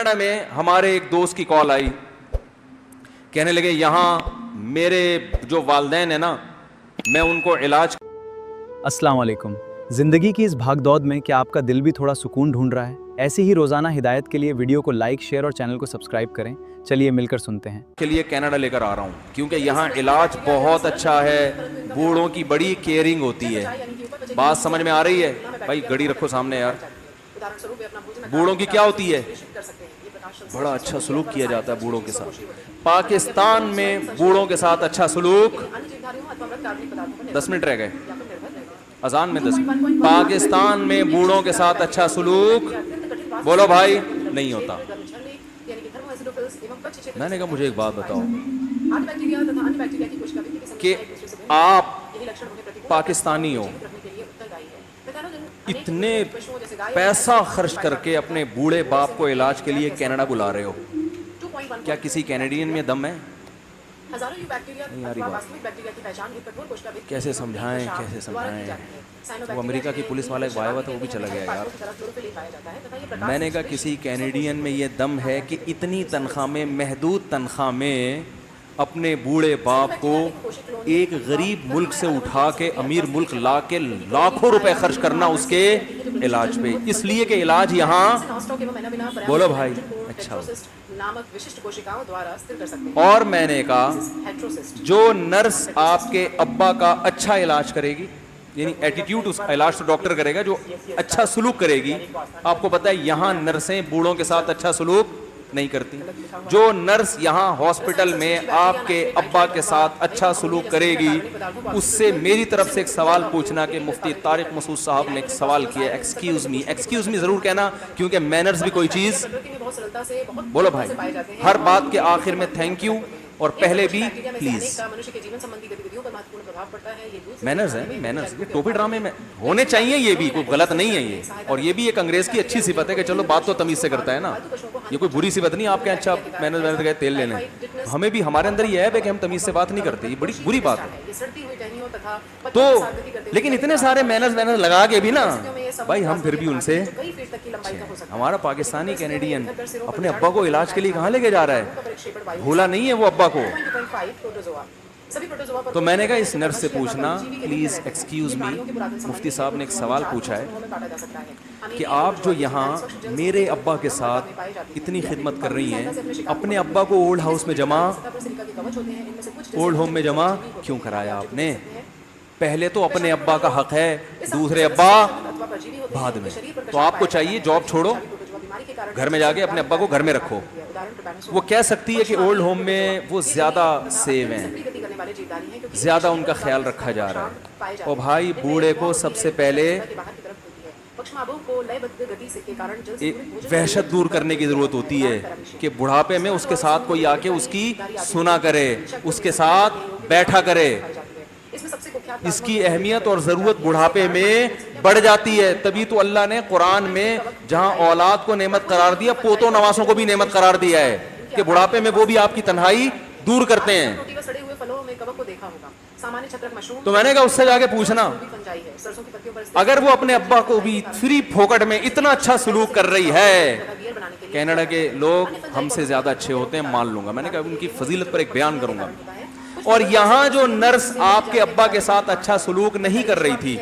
Canada میں ہمارے ایک دوست کی کال آئی, کہنے لگے یہاں میرے جو والدین ہیں نا, میں ان کو علاج. السلام علیکم. زندگی کی اس بھاگ دوڑ میں کیا آپ کا دل بھی تھوڑا سکون ڈھونڈ رہا ہے؟ ایسی ہی روزانہ ہدایت کے لیے ویڈیو کو لائک, شیئر اور چینل کو سبسکرائب کریں. چلیے مل کر سنتے ہیں. کے لیے کینیڈا لے کر آ رہا ہوں کیونکہ یہاں علاج بہت اچھا ہے, بوڑھوں کی بڑی کیئرنگ ہوتی ہے. بات سمجھ میں آ رہی ہے؟ بھائی گھڑی رکھو سامنے یار. بوڑھوں کی کیا ہوتی ہے؟ بڑا اچھا سلوک کیا جاتا ہے بوڑھوں کے ساتھ. پاکستان میں بوڑھوں کے ساتھ اچھا سلوک, 10 منٹ رہ گئے اذان میں, 10. پاکستان میں بوڑھوں کے ساتھ اچھا سلوک بولو بھائی نہیں ہوتا. میں نے کہا مجھے ایک بات بتاؤ کہ آپ پاکستانی ہو, اتنے پیسہ خرچ کر کے اپنے بوڑھے باپ کو علاج کے لیے کینیڈا بلا رہے ہو, کیا کسی کینیڈین میں دم ہے؟ کیسے سمجھائیں کیسے سمجھائیں. وہ امریکہ کی پولیس والا ایک آیا ہوا تھا, وہ بھی چلا گیا یار. میں نے کہا کسی کینیڈین میں یہ دم ہے کہ اتنی تنخواہ میں, محدود تنخواہ میں اپنے بوڑھے باپ کو ایک غریب ملک سے اٹھا کے امیر ملک لا کے لاکھوں روپے خرچ کرنا اس کے علاج پہ, اس لیے کہ علاج یہاں بولو بھائی اچھا ہو. اور میں نے کہا جو نرس آپ کے ابا کا اچھا علاج کرے گی, یعنی ایٹیٹیوڈ اس علاج تو ڈاکٹر کرے گا, جو اچھا سلوک کرے گی. آپ کو پتہ ہے یہاں نرسیں بوڑھوں کے ساتھ اچھا سلوک نہیں کرتی. جو نرس یہاں ہاسپٹل میں آپ کے ابا کے ساتھ اچھا سلوک کرے گی, اس سے میری طرف سے ایک سوال پوچھنا کہ مفتی طارق مسعود صاحب نے ایک سوال کیا, ایکسکیوز می ضرور کہنا, کیونکہ مینرز بھی کوئی چیز بولو بھائی. ہر بات کے آخر میں تھینک یو اور پہلے بھی پلیز. مینرز ہیں, مینرز یہ ٹوپی ڈرامے میں ہونے چاہیے, یہ بھی کوئی غلط نہیں ہے یہ. اور یہ بھی ایک انگریز کی اچھی صفت ہے کہ چلو بات تو تمیز سے کرتا ہے نا, یہ کوئی بری صفت نہیں. آپ کے اچھا مینرز گئے تیل لینے, ہمیں بھی ہمارے اندر یہ ہے کہ ہم تمیز سے بات نہیں کرتے, یہ بڑی بری بات ہے. تو لیکن اتنے سارے مینرز لگا کے بھی نا بھائی ہم پھر بھی ان سے, ہمارا پاکستانی کینیڈین اپنے ابا کو علاج کے لیے کہاں لے کے جا رہا ہے, بھولا نہیں ہے وہ ابا کو. تو میں نے کہا اس نرس سے پوچھنا پلیز ایکسکیوز می, مفتی صاحب نے ایک سوال پوچھا ہے کہ آپ جو یہاں میرے ابا کے ساتھ اتنی خدمت کر رہی ہیں, اپنے ابا کو اولڈ ہاؤس میں اولڈ ہوم میں جمع کیوں کرایا آپ نے؟ پہلے تو اپنے ابا کا حق ہے, دوسرے ابا بعد میں. تو آپ کو چاہیے جاب چھوڑو, گھر میں جا کے اپنے ابا کو گھر میں رکھو. وہ کہہ سکتی ہے کہ اولڈ ہوم میں وہ زیادہ سیو ہیں, زیادہ ان کا خیال رکھا جا رہا ہے. اور بھائی بوڑھے کو سب سے پہلے وحشت دور کرنے کی ضرورت ہوتی ہے کہ بڑھاپے میں اس کے ساتھ کوئی آ کے اس کی سنا کرے, اس کے ساتھ بیٹھا کرے. اس کی اہمیت اور ضرورت بڑھاپے میں بڑھ جاتی ہے. تبھی تو اللہ نے قرآن میں جہاں اولاد کو نعمت قرار دیا, پوتوں نواسوں کو بھی نعمت قرار دیا ہے کہ بڑھاپے میں وہ بھی آپ کی تنہائی دور کرتے ہیں. تو میں نے کہا اس سے جا کے پوچھنا, اگر وہ اپنے ابا کو بھی فری پھوکٹ میں اتنا اچھا سلوک کر رہی ہے, کینیڈا کے لوگ ہم سے زیادہ اچھے ہوتے ہیں مان لوں گا, میں نے کہا ان کی فضیلت پر ایک بیان کروں گا. اور یہاں جو نرس آپ کے ابا کے ساتھ اچھا سلوک نہیں کر رہی تھی,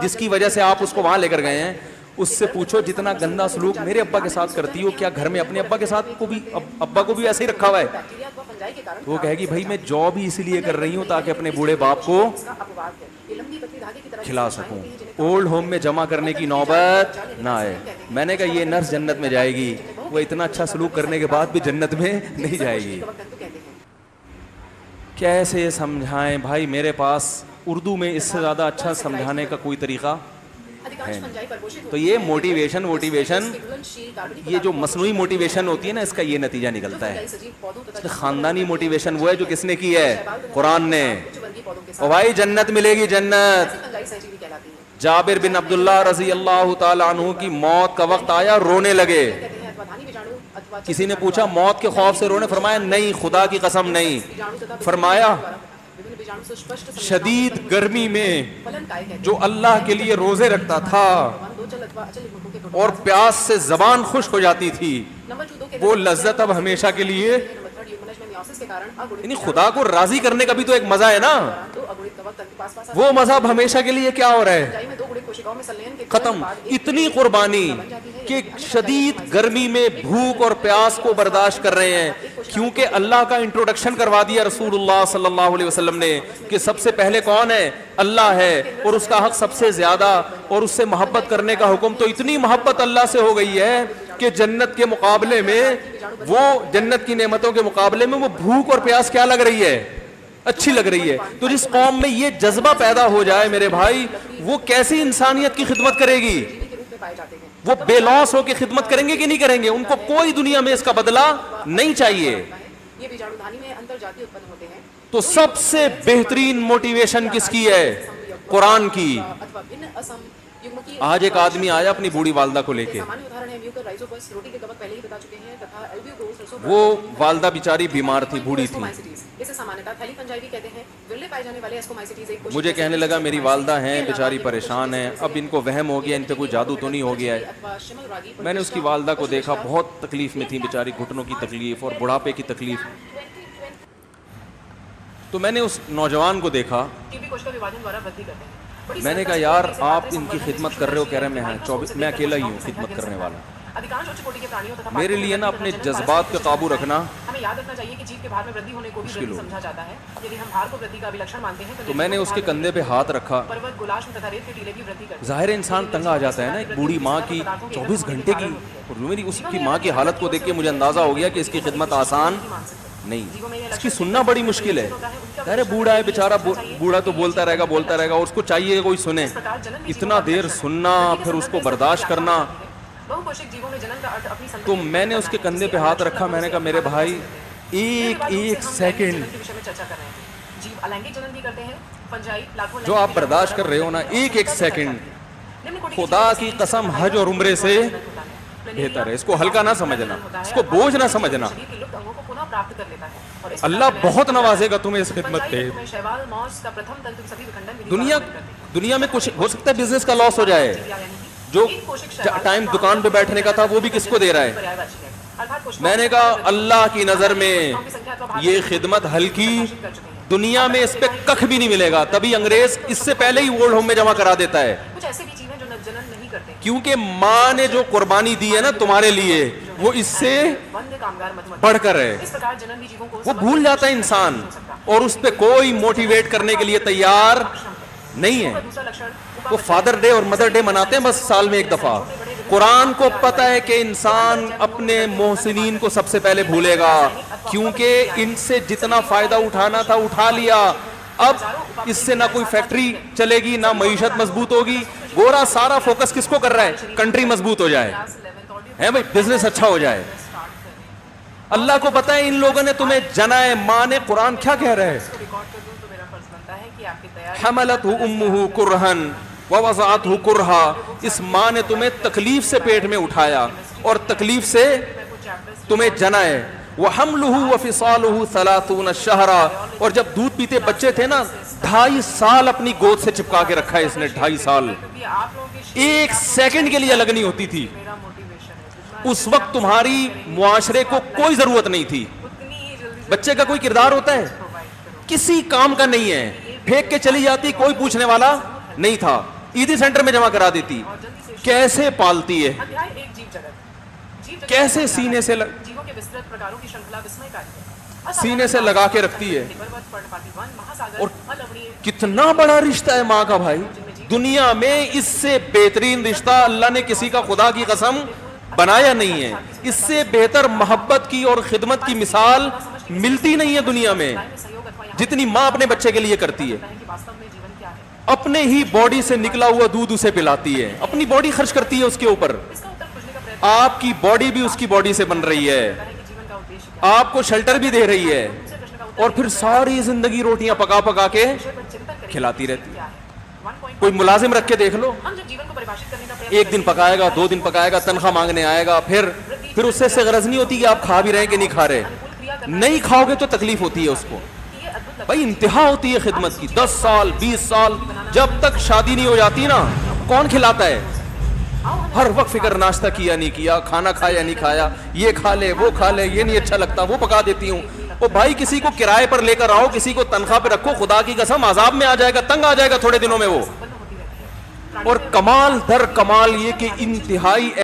جس کی وجہ سے آپ اس کو وہاں لے کر گئے ہیں, اس سے پوچھو جتنا گندا سلوک میرے ابا کے ساتھ کرتی ہو, کیا گھر میں اپنے ابا کے ساتھ کو بھی ابا کو بھی ایسے ہی رکھا ہوا ہے؟ تو وہ کہے گی بھائی میں جاب ہی اسی لیے کر رہی ہوں تاکہ اپنے بوڑھے باپ کو کھلا سکوں, اولڈ ہوم میں جمع کرنے کی نوبت نہ آئے. میں نے کہا یہ نرس جنت میں جائے گی, وہ اتنا اچھا سلوک کرنے کے بعد بھی جنت میں نہیں جائے گی. کیسے سمجھائیں بھائی, میرے پاس اردو میں اس سے زیادہ اچھا سمجھانے کا کوئی طریقہ ہے. تو یہ موٹیویشن یہ جو مصنوعی موٹیویشن ہوتی ہے نا, اس کا یہ نتیجہ نکلتا ہے. خاندانی موٹیویشن وہ ہے جو کس نے کی ہے, قرآن نے. اور بھائی جنت ملے گی جنت. جابر بن عبداللہ رضی اللہ تعالی عنہ کی موت کا وقت آیا, رونے لگے. کسی نے پوچھا موت کے خوف سے رونے, فرمایا نہیں, خدا کی قسم نہیں. فرمایا شدید گرمی میں جو اللہ کے لیے روزے رکھتا تھا اور پیاس سے زبان خشک ہو جاتی تھی, وہ لذت اب ہمیشہ کے لیے, یعنی خدا کو راضی کرنے کا بھی تو ایک مزہ ہے نا, وہ مزہ اب ہمیشہ کے لیے کیا ہو رہا ہے, ختم. اتنی قربانی کہ شدید گرمی میں بھوک اور پیاس کو برداشت کر رہے ہیں, کیونکہ اللہ کا انٹروڈکشن کروا دیا رسول اللہ صلی اللہ علیہ وسلم نے کہ سب سے پہلے کون ہے, اللہ ہے, اور اس کا حق سب سے زیادہ, اور اس سے محبت کرنے کا حکم. تو اتنی محبت اللہ سے ہو گئی ہے کہ جنت کے مقابلے میں, وہ جنت کی نعمتوں کے مقابلے میں وہ بھوک اور پیاس کیا لگ رہی ہے, اچھی لگ رہی ہے. تو جس قوم میں یہ جذبہ پیدا ہو جائے میرے بھائی, وہ کیسی انسانیت کی خدمت کرے گی, وہ بے لوس ہو کے خدمت کریں گے کہ نہیں کریں گے, ان کو کوئی دنیا میں اس کا بدلہ نہیں چاہیے. تو سب سے بہترین موٹیویشن کس کی ہے, قرآن کی. آج ایک آدمی آیا اپنی بوڑھی والدہ کو لے کے, وہ والدہ بیچاری بیمار تھی, بوڑھی تھی. مجھے کہنے لگا میری والدہ ہیں بیچاری پریشان ہیں, اب ان کو وہم ہو گیا, ان پہ کوئی جادو تو نہیں ہو گیا ہے. میں نے اس کی والدہ کو دیکھا, بہت تکلیف میں تھی بیچاری, گھٹنوں کی تکلیف اور بڑھاپے کی تکلیف. تو میں نے اس نوجوان کو دیکھا, میں نے کہا یار آپ ان کی خدمت کر رہے ہو, کہہ رہے میں اکیلا ہی ہوں خدمت کرنے والا. میرے لیے نا اپنے جذبات پہ قابو رکھنا مشکل ہو. تو میں نے اس کے کندھے پہ ہاتھ رکھا. ظاہر انسان تنگ آ جاتا ہے نا, ایک بوڑھی ماں کی 24 گھنٹے کی, اور میری اس کی ماں کی حالت کو دیکھ کے مجھے اندازہ ہو گیا کہ اس کی خدمت آسان نہیں, اس کی سننا بڑی مشکل ہے. ارے بوڑھا ہے بیچارہ, بوڑھا تو بولتا رہے گا, اور اس کو چاہیے کہ کوئی سنے. اتنا دیر سننا, پھر اس کو برداشت کرنا. تو میں نے اس کے کندھے پہ ہاتھ رکھا, میں نے کہا میرے بھائی ایک سیکنڈ جو آپ برداشت کر رہے ہو نا, ایک سیکنڈ خدا کی قسم حج اور عمرے سے بہتر ہے. اس کو ہلکا نہ سمجھنا, اس کو بوجھ نہ سمجھنا. اللہ بہت نوازے گا تمہیں اس خدمت پہ. دنیا میں کچھ ہو سکتا ہے بزنس کا لاس ہو جائے, جو ٹائم دکان پہ بیٹھنے کا تھا وہ بھی کس کو دے رہا ہے. میں نے کہا اللہ کی نظر میں یہ خدمت ہلکی, دنیا میں اس پہ ککھ بھی نہیں ملے گا. تبھی انگریز اس سے پہلے ہی اولڈ ہوم میں جمع کرا دیتا ہے, کیونکہ ماں نے جو قربانی دی ہے نا تمہارے لیے, وہ اس سے بڑھ کر ہے. وہ بھول جاتا ہے انسان, اور اس پہ کوئی موٹیویٹ کرنے کے لیے تیار نہیں ہے. وہ فادر ڈے اور مدر ڈے مناتے ہیں بس سال میں ایک دفعہ. قرآن کو پتہ ہے کہ انسان اپنے محسنین کو سب سے پہلے بھولے گا, کیونکہ ان سے جتنا فائدہ اٹھانا تھا اٹھا لیا. اب اس سے نہ کوئی فیکٹری چلے گی, نہ معیشت مضبوط ہوگی. گورا سارا فوکس کس کو کر رہا ہے, کنٹری مضبوط ہو جائے, ہے بھائی, بزنس اچھا ہو جائے. اللہ کو پتہ ہے ان لوگوں نے تمہیں جنا ہے. ماں نے قرآن کیا کہہ رہا ہے, حملتہ امہ کرہن ووضعتہ کرہا. اس ماں نے تمہیں تکلیف سے پیٹ میں اٹھایا اور تکلیف سے تمہیں جنا ہے. وحملہ وفصالہ 30 شہرا. اور جب دودھ پیتے بچے تھے نا, 2.5 سال اپنی گود سے چپکا کے رکھا ہے اس نے, 2.5 سال. ایک سیکنڈ کے لیے الگ نہیں ہوتی تھی. اس وقت تمہاری معاشرے کو کوئی ضرورت نہیں تھی. بچے کا کوئی کردار ہوتا ہے, کسی کام کا نہیں ہے. پھینک کے چلی جاتی, کوئی پوچھنے والا نہیں تھا. عیدی سینٹر میں جمع کرا دیتی. کیسے پالتی ہے, کیسے سینے سے لگا کے رکھتی ہے. اور کتنا بڑا رشتہ ہے ماں کا بھائی. دنیا میں اس سے بہترین رشتہ اللہ نے کسی کا خدا کی قسم بنایا نہیں ہے. اس سے بہتر محبت کی اور خدمت کی مثال ملتی نہیں ہے دنیا میں, جتنی ماں اپنے بچے کے لیے کرتی ہے. اپنے ہی باڈی سے نکلا ہوا دودھ اسے پلاتی ہے, اپنی باڈی خرچ کرتی ہے اس کے اوپر. آپ کی باڈی بھی اس کی باڈی سے بن رہی ہے, آپ کو شیلٹر بھی دے رہی ہے, اور پھر ساری زندگی روٹیاں پکا پکا کے کھلاتی رہتی ہے. کوئی ملازم رکھ کے دیکھ لو, 1 دن پکائے گا, 2 دن پکائے گا, تنخواہ مانگنے آئے گا, پھر اس سے غرض نہیں ہوتی کہ آپ کھا بھی رہے ہیں کہ نہیں کھا رہے. نہیں کھاؤ گے تو تکلیف ہوتی ہے اس کو. بھائی انتہا ہوتی ہے خدمت کی. 10 سال 20 سال, جب تک شادی نہیں ہو جاتی نا, کون کھلاتا ہے, ہر وقت فکر ناشتہ کیا نہیں کیا, کھانا کھایا نہیں کھایا, یہ کھا لے وہ کھا لے, یہ نہیں اچھا لگتا وہ پکا دیتی ہوں. او بھائی کسی کو کرائے پر لے کر آؤ, کسی کو تنخواہ پہ رکھو, خدا کی قسم عذاب میں آ جائے گا, تنگ آ جائے گا تھوڑے دنوں میں وہ. اور کمال در کمال یہ کہ انتہائی